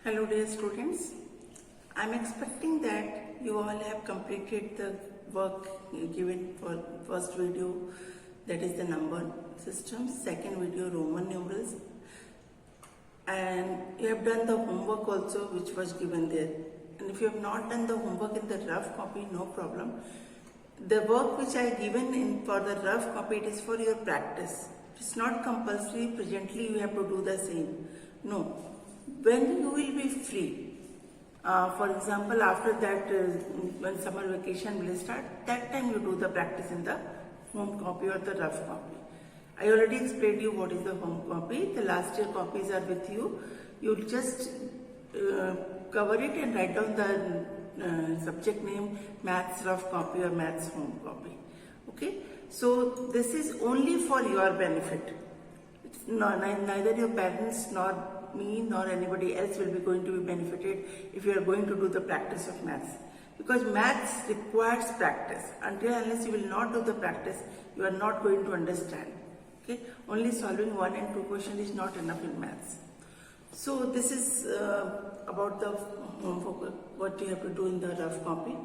Hello dear students, I am expecting that you all have completed the work given for first video, that is the number system, second video Roman numerals, and you have done the homework also which was given there. And if you have not done the homework in the rough copy, no problem. The work which I have given for the rough copy, it is for your practice. It's not compulsory, presently you have to do the same. No. When you will be free, for example, after that, when summer vacation will start, that time you do the practice in the home copy or the rough copy. I already explained you what is the home copy. The last year copies are with you. You just cover it and write down the subject name, maths rough copy or maths home copy. Okay? So this is only for your benefit. It's neither your parents nor me nor anybody else will be going to be benefited if you are going to do the practice of maths, because maths requires practice. Until unless you will not do the practice, you are not going to understand. Okay, only solving 1 and 2 questions is not enough in maths. So this is about the homework, what you have to do in the rough copy.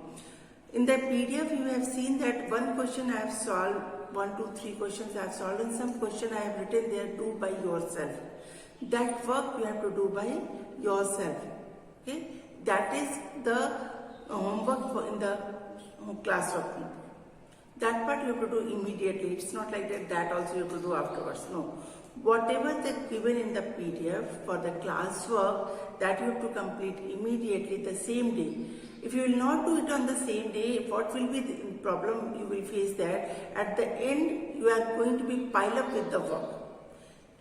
In the PDF you have seen that one question I have solved, 1, 2, 3 questions I have solved, and some question I have written there, do by yourself. That work you have to do by yourself. Okay, that is the homework in the classroom. That part you have to do immediately. It's not like that also you have to do afterwards. No, whatever they given in the PDF for the classwork, that you have to complete immediately the same day. If you will not do it on the same day, what will be the problem you will face there? At the end, you are going to be piled up with the work.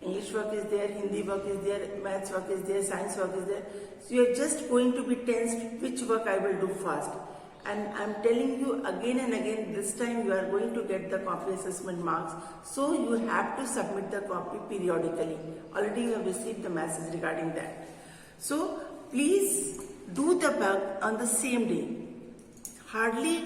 English work is there, Hindi work is there, maths work is there, science work is there. So you are just going to be tensed which work I will do first. And I am telling you again and again, this time you are going to get the copy assessment marks. So you have to submit the copy periodically. Already you have received the message regarding that. So please do the work on the same day. Hardly,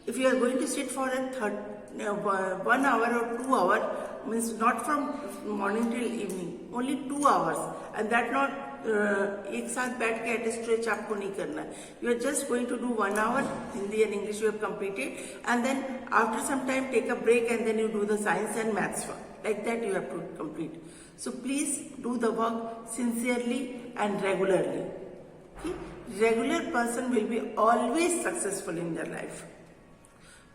if you are going to sit for a 1 hour or 2 hours, means not from morning till evening, only 2 hours, and that not एक साथ बैठ के at stretch आपको नहीं करना है. You are just going to do 1 hour Hindi and English you have completed, and then after some time take a break and then you do the science and maths work. Like that you have to complete. So please do the work sincerely and regularly. Okay? Regular person will be always successful in their life.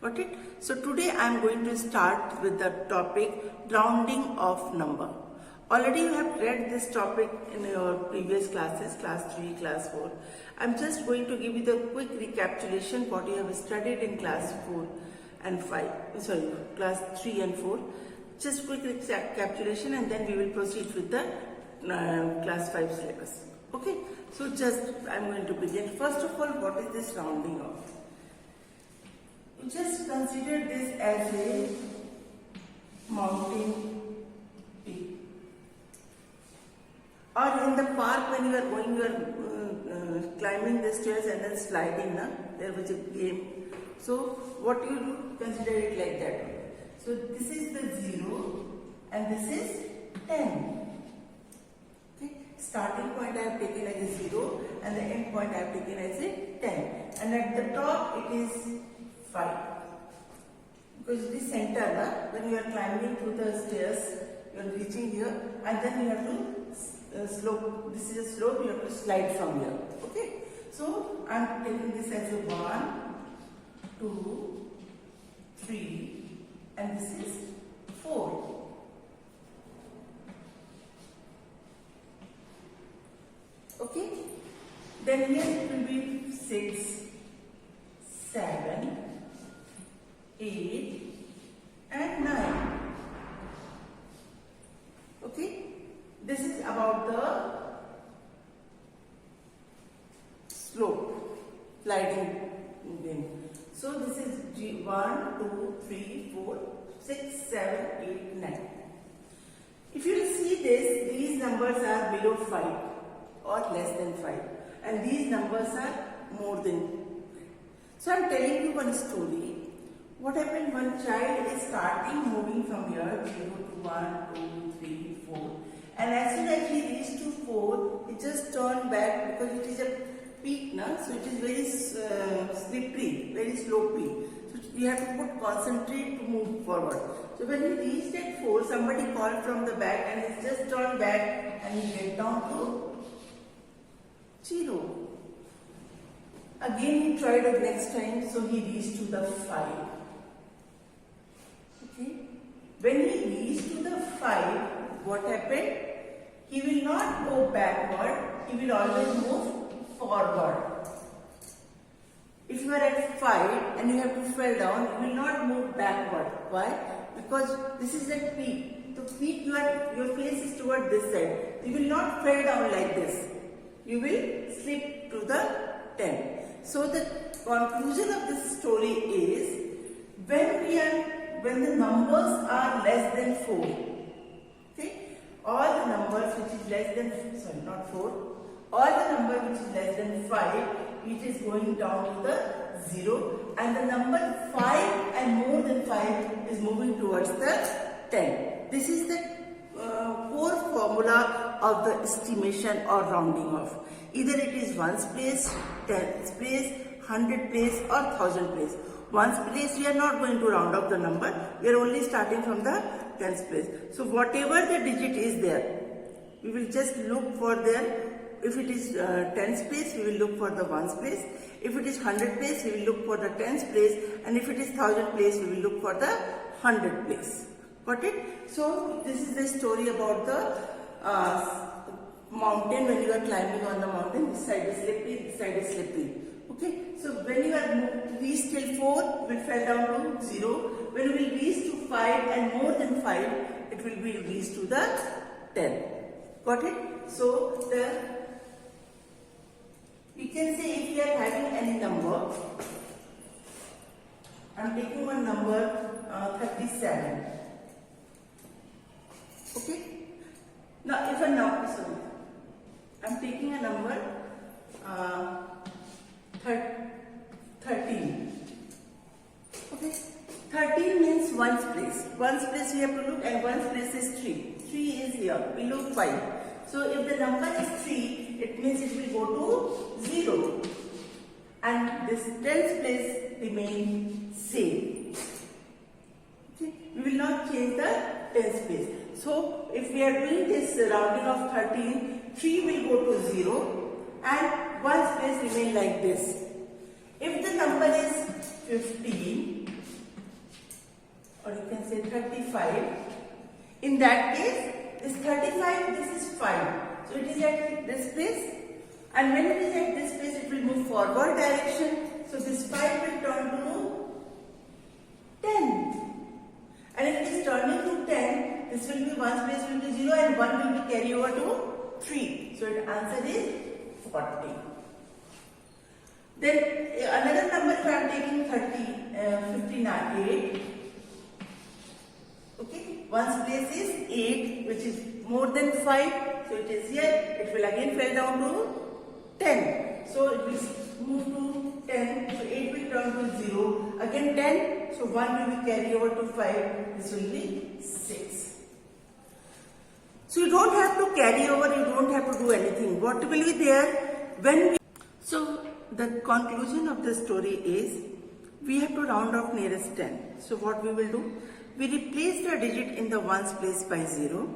Got it? So today I am going to start with the topic rounding of number. Already you have read this topic in your previous classes, class 3, class 4. I am just going to give you the quick recapitulation what you have studied in class 4 and 5. Sorry, class 3 and 4. Just quick recapitulation, and then we will proceed with the class 5 syllabus. Okay? So just I am going to begin. First of all, what is this rounding off? Just consider this as a mountain peak. Or in the park, when you are going, you are climbing the stairs and then sliding. There was a game. So what you do? Consider it like that. So this is the 0 and this is 10. Okay. Starting point I have taken as a 0 and the end point I have taken as a 10. And at the top it is 5. Because it is center, when you are climbing through the stairs, you are reaching here, and then you have to slope. This is a slope, you have to slide from here. Okay. So I am taking this as a 1, 2, 3, and this is 4. Okay. Then here it will be 6, 7, 8 and 9. Okay, this is about the slope, sliding game. So this is 1, 2, 3, 4, 6, 7, 8, 9. If you see this, these numbers are below 5 or less than 5, and these numbers are more than. So I am telling you one story. What happened, one child is starting moving from here 0 to 1, 2, 3, 4, And as soon as he reached to 4, he just turned back because it is a peak, na? So it is very slippery, very slopey. So we have to put concentrate to move forward. So when he reached at 4, somebody called from the back and he just turned back and he went down to 0. Again he tried it next time, so he reached to the 5. Okay. When he reached to the 5, what happened? He will not go backward, he will always move forward. If you are at 5 and you have to fall down, you will not move backward. Why? Because this is a peak. The peak, your face is toward this side. You will not fall down like this. You will slip to the 10. So the conclusion of this story is when the numbers are less than 4, okay, all the numbers which is less than, sorry, not 4, all the number which is less than 5, it is going down to the 0, and the number 5 and more than 5 is moving towards the 10. This is the core formula of the estimation or rounding off. Either it is ones place, tens place, 100 place or 1000 place. Ones place we are not going to round off the number, we are only starting from the tens place. So whatever the digit is there, we will just look for there. If it is tens place, we will look for the ones place. If it is 100 place, we will look for the tens place. And if it is 1000 place, we will look for the 100 place. Got it? So this is the story about the mountain. When you are climbing on the mountain, this side is slippery, this side is slippery. Okay, so when you are reached till 4, it will fall down to 0. When you will reach to 5 and more than 5, it will be reached to the 10. Got it? So we can say if we are having any number, I am taking one number 37. Okay. Now if a number, sorry, I am taking a number 13. Okay. 13 means ones place. Ones place we have to look, and ones place is 3. 3 is here. We look 5. So if the number is 3, it means it will go to 0. And this tens place remain same. Okay. We will not change the tens place. So if we are doing this rounding of 13, 3 will go to 0 and ones place remain like this. If the number is 15, or you can say 35, in that case, this 35, this is 5. So it is at this place, and when it is at this place, it will move forward direction. So this 5 will turn to 10. And if it is turning to 10, this will be ones place will be 0 and 1 will be carried over to 3. So the answer is 40. Then another number, if I am taking 58. Okay, ones place is 8, which is more than 5. So it is here. It will again fall down to 10. So it will move to 10. So 8 will turn to 0. Again 10. So 1 will be carried over to 5. This will be 6. So you don't have to carry over. You don't have to do anything. What will be there when we... So the conclusion of the story is we have to round off nearest 10. So what we will do? We replace the digit in the ones place by 0,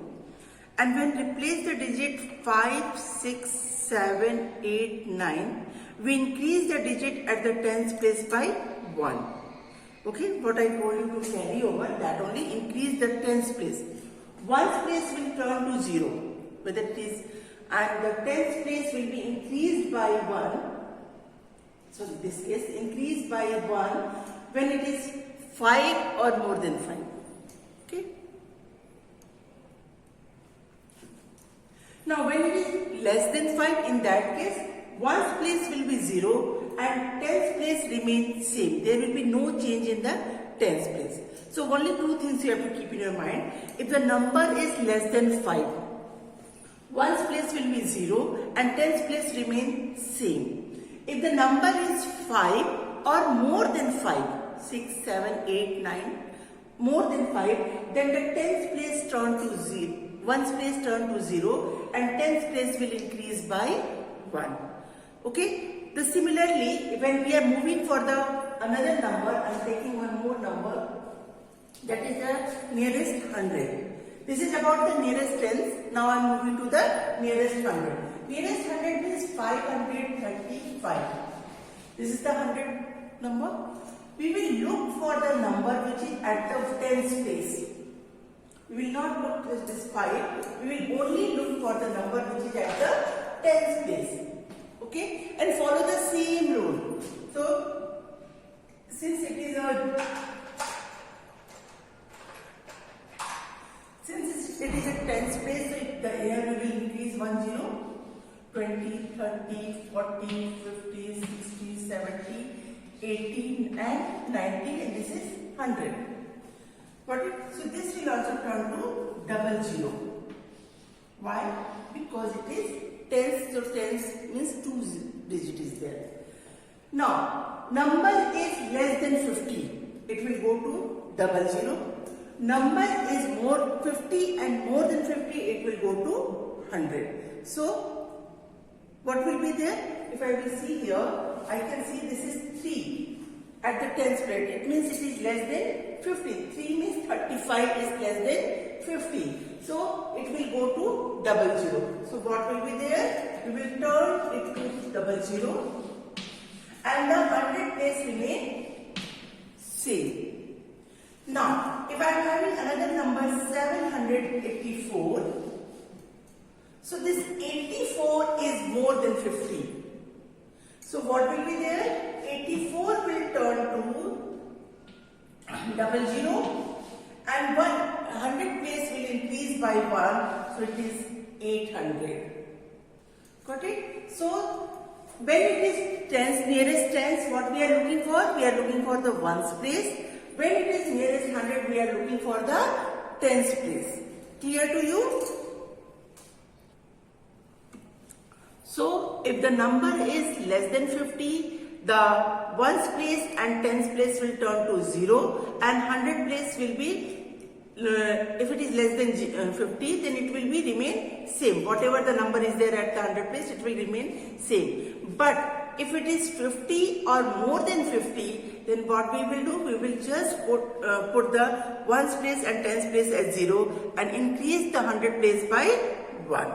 and when replace the digit 5, 6, 7, 8, 9, we increase the digit at the tens place by 1. Okay, what I told you to carry over, that only increase the tens place. Ones place will turn to 0, whether it is, and the tens place will be increased by 1. So in this case, increased by 1 when it is 5 or more than 5. Okay. Now when it is less than 5, in that case, ones place will be 0 and tens place remains same. There will be no change in the tens place. So only two things you have to keep in your mind. If the number is less than 5, ones place will be 0 and tens place remain same. If the number is 5 or more than 5, 6, 7, 8, 9, more than 5, then the tens place turn to 0, ones place turn to 0 and tens place will increase by 1. Okay. Similarly, when we are moving for the another number, I am taking one more number, that is the nearest 100. This is about the nearest tens. Now I am moving to the nearest 100. Nearest 100 means 535. This is the 100 number. We will look for the number which is at the tens place. We will not look at this 5. We will only look for the number which is at the tens place. Okay, and follow the same rule. So, since it is a tens place, so here we will increase 1 0, 20, 30, 40, 50, 60, 70, 80 and 90, and this is 100. Got it? So this will also turn to double zero. Why? Because it is tens, so tens means 2 digit is there. Now, number is less than 50. It will go to double zero. Number is more 50 and more than 50, it will go to 100. So, what will be there? If I will see here, I can see this is 3 at the tens place. It means it is less than 50. 3 means 35 is less than 50. So, it will go to double zero. So, what will be there? We will turn it to double zero and the 100 place remain same. Now, if I am having another number 784, so this 84 is more than 50. So what will be there? 84 will turn to double zero and 100 place will increase by 1, so it is 800. Got it? So when it is tens, nearest tens, what we are looking for? We are looking for the ones place. When it is nearest 100, we are looking for the tens place. Clear to you? So, if the number is less than 50, the ones place and tens place will turn to 0 and 100 place will be, if it is less than 50, then it will be remain same. Whatever the number is there at the 100 place, it will remain same. But if it is 50 or more than 50, then what we will do? We will just put the ones place and tens place as 0 and increase the 100 place by 1.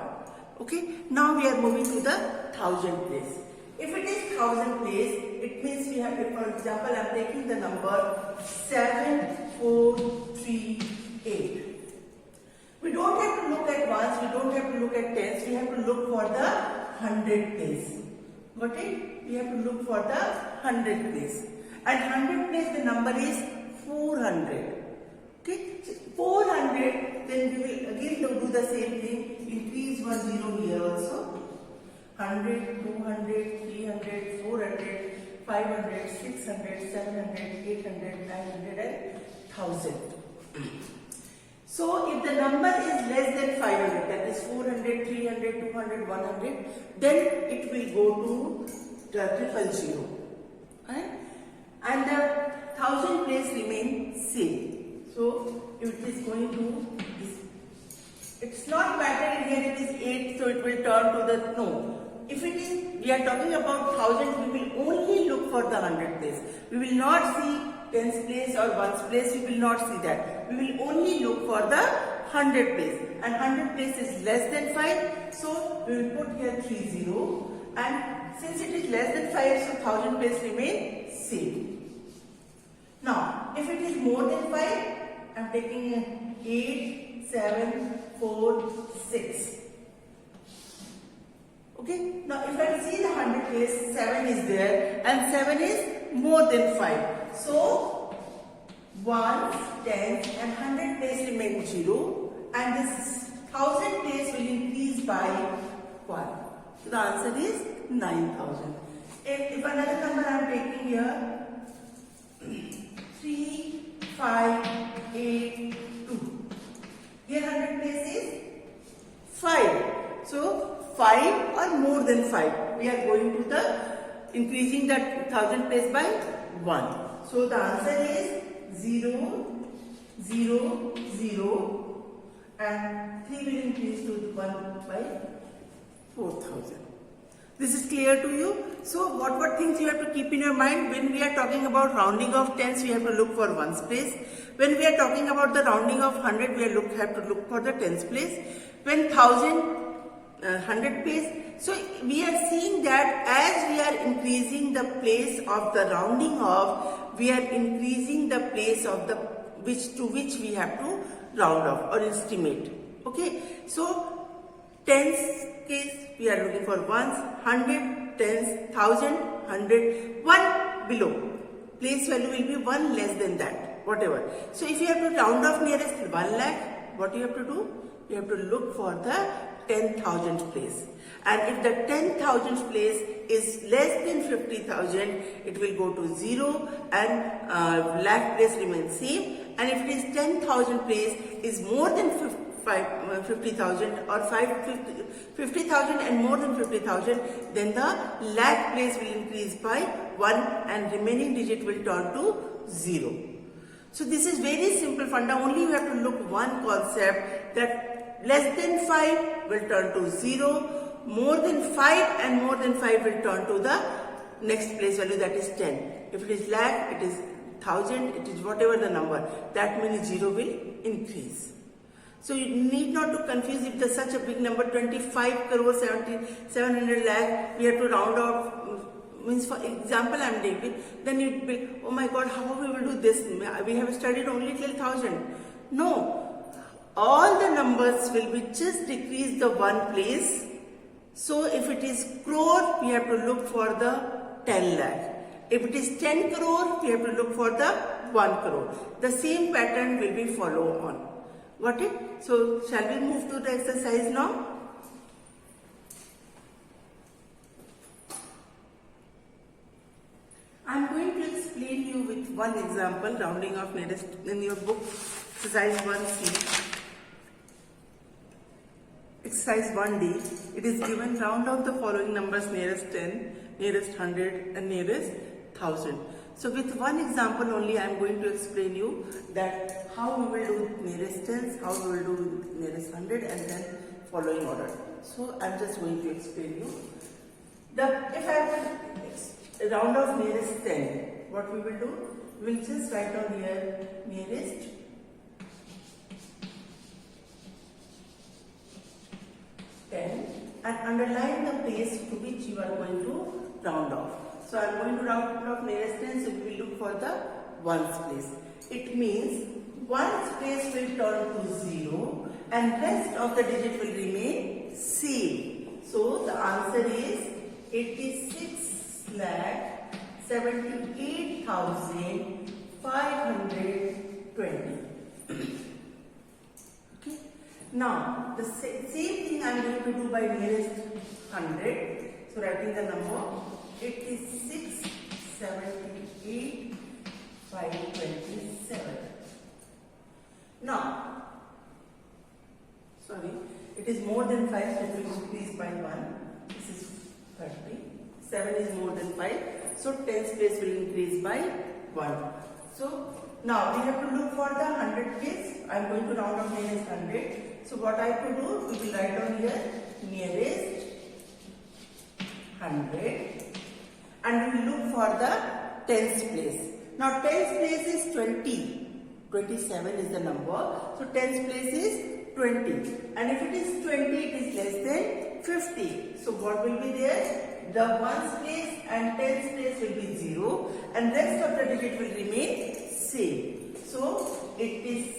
Okay. Now we are moving to the 1000 place. If it is 1000 place, it means we have, for example, I am taking the number 7438. We don't have to look at ones, we don't have to look at tens, we have to look for the 100 place. Got it? We have to look for the 100 place. At 100 place, the number is 400. Okay? So 400, then we will again do the same thing. Increase 1 0 here also. 100, 200, 300, 400, 500, 600, 700, 800, 900 and 1000. So, if the number is less than 500, that is 400, 300, 200, 100, then it will go to the 000. Right? And the 1000 place remain same. So, if it is going to this, it's not matter here it is 8, so it will turn to the, no. If it is, we are talking about 1000, we will only look for the 100 place. We will not see tens place or ones place, we will not see that. We will only look for the 100 place. And 100 place is less than 5, so we will put here 30. And since it is less than 5, so 1000 place remain same. Now, if it is more than 5, I am taking 8, 7, 4, 6. Okay, now if I see the 100 place, 7 is there and 7 is more than 5. So, 1, 10 and 100 place remain 0 and this 1000 place will increase by 1. So, the answer is 9000. If another number I am taking here, 3, 5, 8, 2. Here 100 place is 5. So, 5 or more than 5. We are going to the increasing the 1000 place by 1. So the answer is 0, 0, 0 and 3 will increase to 1 by 4,000. This is clear to you? So what things you have to keep in your mind? When we are talking about rounding of tens, we have to look for ones place. When we are talking about the rounding of 100, we have to look for the tens place. When 1,000, 100 place. So we are seeing that as we are increasing the place of the rounding off, we are increasing the place of the to which we have to round off or estimate. Okay, so tens case we are looking for ones, 100, tens, 1,000, 100, 1 below. Place value will be 1 less than that, whatever. So if you have to round off nearest 1 lakh, what you have to do? You have to look for the 10,000th place. And if the 10,000th place is less than 50,000, it will go to 0 and lakh place remains same. And if it is 10,000 place is more than 50,000 or 50,000 and more than 50,000, then the lakh place will increase by 1 and remaining digit will turn to 0. So this is very simple funda. Only you have to look one concept, that less than 5 will turn to 0, more than 5 and more than 5 will turn to the next place value, that is 10. If it is lakh, it is 1,000, it is whatever the number, that means 0 will increase. So you need not to confuse if there's such a big number, 25 crore 700 lakh, we have to round off, means for example I am taking, then you will be, oh my god, how we will do this? We have studied only till 1,000. No, all the numbers will be just decrease the one place. So if it is crore, we have to look for the 10 lakh. If it is 10 crore, we have to look for the 1 crore. The same pattern will be follow on. Got it? So shall we move to the exercise now? I am going to explain you with one example, rounding off nearest in your book, exercise 1C. Exercise 1D, it is given round off the following numbers nearest 10, nearest 100 and nearest 1,000. So with one example only I am going to explain you that how we will do nearest tens, how we will do nearest 100 and then following order. So I am just going to explain you. If I have to round off nearest 10, what we will do? We will just write down here nearest 10 and underline the place to which you are going to round off. So I am going to round off nearest 10, so we will look for the ones place. It means ones place will turn to 0 and rest of the digit will remain same. So the answer is 86,78,520. Now, the same thing I am going to do by nearest 100. So, writing the number 86,78,527. Now, sorry, it is more than 5, so it will increase by 1. This is 30. 7 is more than 5, so tens place will increase by 1. So, now we have to look for the 100 place. I am going to round off nearest 100. So what I have to do, we will write down here nearest 100 and we will look for the tens place. Now tens place is 20. 27 is the number. So tens place is 20. And if it is 20, it is less than 50. So what will be there? The ones place and tens place will be 0 and rest of the digit will remain same. So it is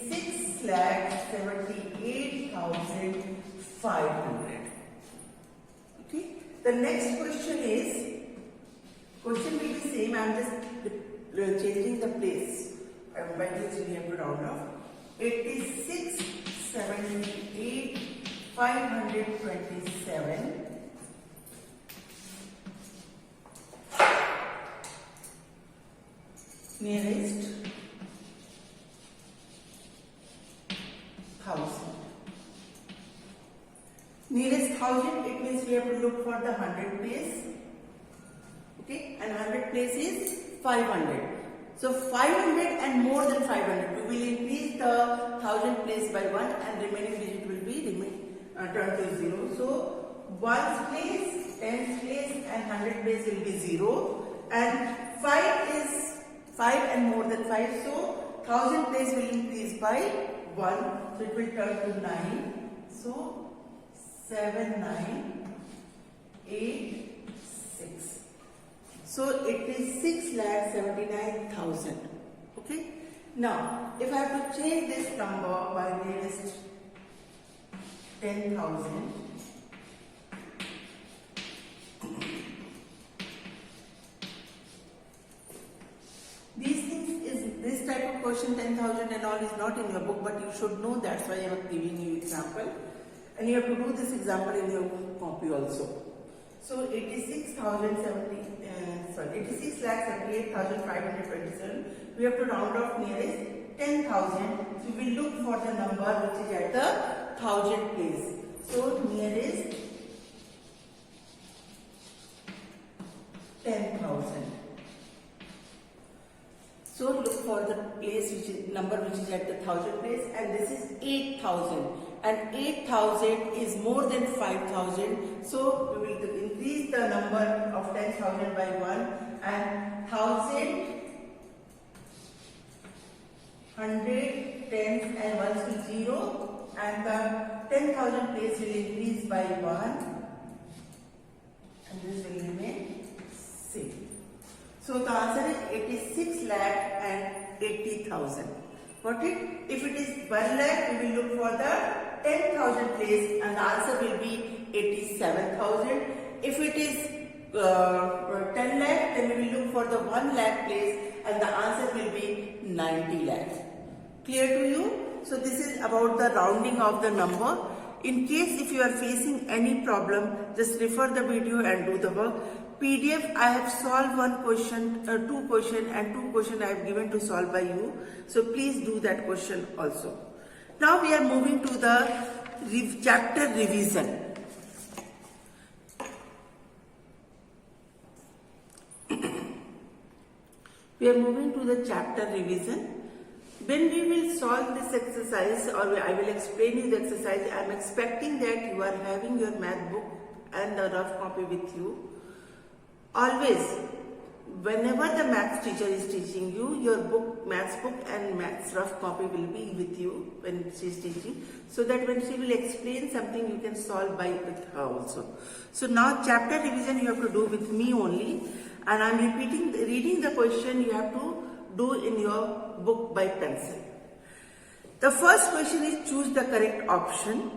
6,78,500. Okay. The next question will be same. I am just changing the place by which we have to round off. 86,78,527. Nearest 1,000. Nearest 1,000, it means we have to look for the 100 place. Okay, and 100 place is 500. So 500 and more than 500, we will increase the 1000 place by 1 and remaining digit will be turned to 0. So 1's place, 10's place and 100 place will be 0, and 5 is 5 and more than 5, so 1000 place will increase by 1, so it will turn to 9. So 7, 9, 8, 6. So it is 6,79,000. Okay. Now, if I have to change this number by nearest 10,000, these things is this type of question 10,000 and all is not in your book, but you should know. That's why I am giving you example, and you have to do this example in your copy also. So 86,78,527. We have to round off nearest 10,000. So we will look for the number which is at the 1000 place. So nearest 10,000. So look for the place which is number which is at the 1000 place, and this is 8,000. And 8,000 is more than 5,000, so we will increase the number of 10,000 by 1, and 1,000, 100, 10s and 1s will 0, and the 10,000 place will increase by 1, and this will remain same. So the answer is 86,80,000. Got it? If it is 1 lakh, we will look for the 10,000 place and the answer will be 87,000. If it is 10 lakh, then we will look for the 1 lakh place and the answer will be 90 lakhs. Clear to you? So this is about the rounding of the number. In case if you are facing any problem, just refer the video and do the work. PDF, I have solved one question, two question and two question I have given to solve by you. So please do that question also. Now we are moving to the chapter revision. We are moving to the chapter revision. When we will solve this exercise, or I will explain you the exercise, I am expecting that you are having your math book and the rough copy with you. Always, whenever the maths teacher is teaching you, your book, maths book and maths rough copy will be with you when she is teaching, so that when she will explain something, you can solve by with her also. So now chapter revision you have to do with me only, and I am reading the question you have to do in your book by pencil. The first question is choose the correct option.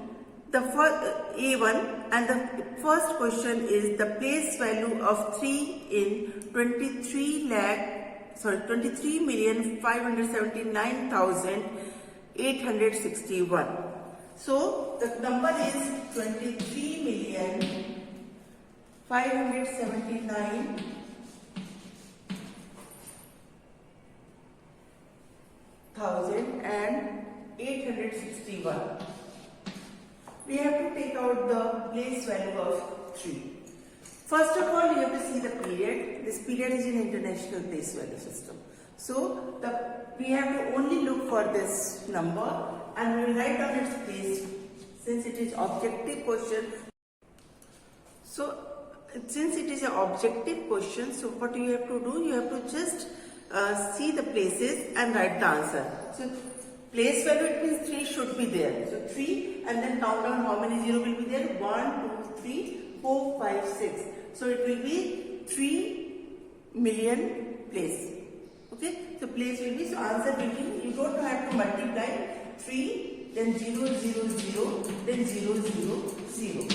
The first A1, and the first question is the place value of 3 in 23,579,861. So the number is 23,579,861. We have to take out the place value of 3. First of all, you have to see the period. This period is in International Place Value System. So we have to only look for this number and we will write down its place since it is objective question. So since it is an objective question, so what you have to do, you have to just see the places and write the answer. So place value, it means 3 should be there. So 3 and then count down how many 0 will be there. 1, 2, 3, 4, 5, 6. So it will be 3 million place. Okay. So place will be, so answer will be, you don't have to multiply 3, then 0, 0, 0, then 0, 0, 0.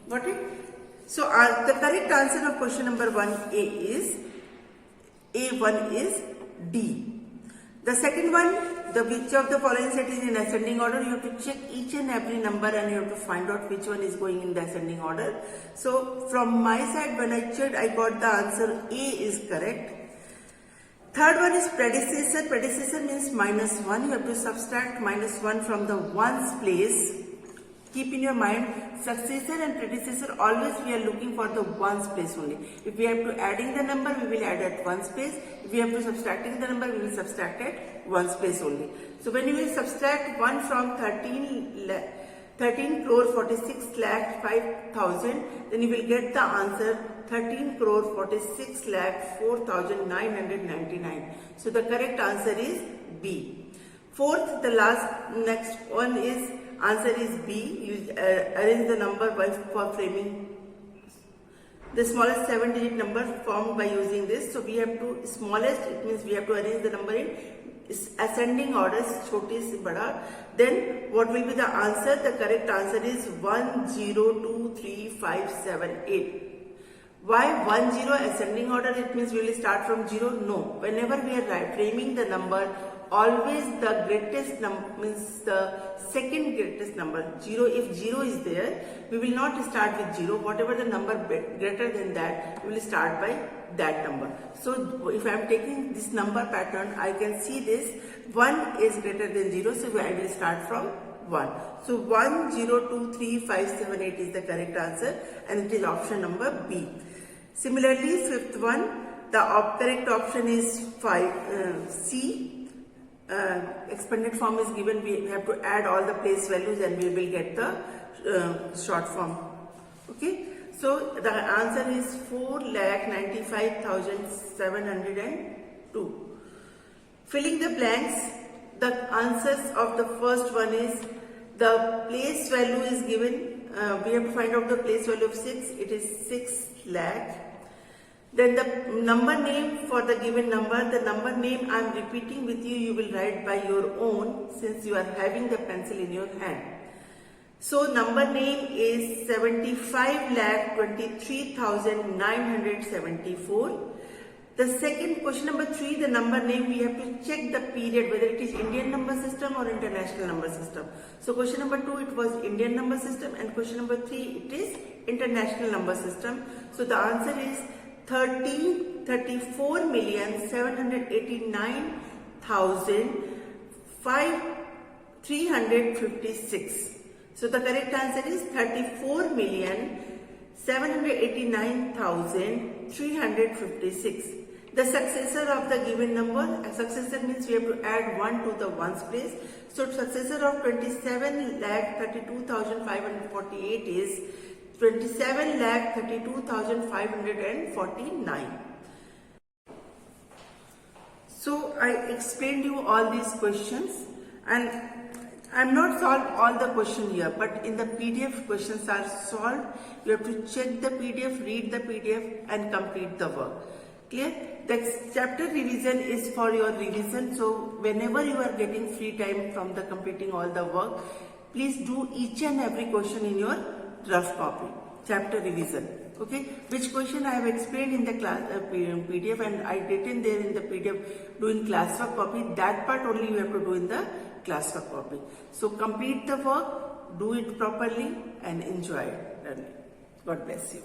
Got it? So the correct answer of question number 1A is, A1 is D. The second one, which of the following set is in ascending order, you have to check each and every number and you have to find out which one is going in the ascending order. So from my side, when I checked, I got the answer A is correct. Third one is predecessor. Predecessor means -1. You have to subtract -1 from the ones place Keep in your mind, successor and predecessor, always we are looking for the ones place only. If we have to adding the number, we will add at ones place. If we have to subtracting the number, we will subtract at ones place only. So when you will subtract 1 from 13 crore 46 lakh 5,000, then you will get the answer 13 crore 46 lakh 4,999. So the correct answer is B. Fourth, the next one is answer is B. You arrange the number for framing the smallest 7-digit number formed by using this. So we have to, smallest, it means we have to arrange the number in ascending orders, choti se bada. Then what will be the answer? The correct answer is 102358. Why 10 ascending order? It means we will start from 0. No. Whenever we are framing the number, always the greatest number means the second greatest number. 0. If 0 is there, we will not start with 0. Whatever the number greater than that, we will start by that number. So if I am taking this number pattern, I can see this 1 is greater than 0. So I will start from 1. So 102358 is the correct answer, and it is option number B. Similarly, fifth one, the correct option is C. Expanded form is given. We have to add all the place values and we will get the short form. Okay. So the answer is 4,95,702. Filling the blanks, the answers of the first one is the place value is given. We have to find out the place value of 6. It is 6 lakh. Then the number name for the given number, the number name I am repeating with you, you will write by your own since you are having the pencil in your hand. So number name is 75,23,974. The second question number 3, the number name, we have to check the period whether it is Indian number system or international number system. So question number 2, it was Indian number system, and question number 3, it is international number system. So the answer is 34,789,356. So the correct answer is 34,789,356. The successor of the given number, a successor means we have to add 1 to the ones place. So successor of 27,32,548 is 27,32,549. So I explained you all these questions, and I am not solved all the question here, but in the PDF questions are solved. You have to check the PDF, read the PDF and complete the work. Clear? The chapter revision is for your revision. So whenever you are getting free time from the completing all the work, please do each and every question in your rough copy. Chapter revision. Okay, which question I have explained in the class PDF and I written there in the PDF doing classwork copy. That part only you have to do in the classwork copy. So complete the work, do it properly and enjoy learning. God bless you.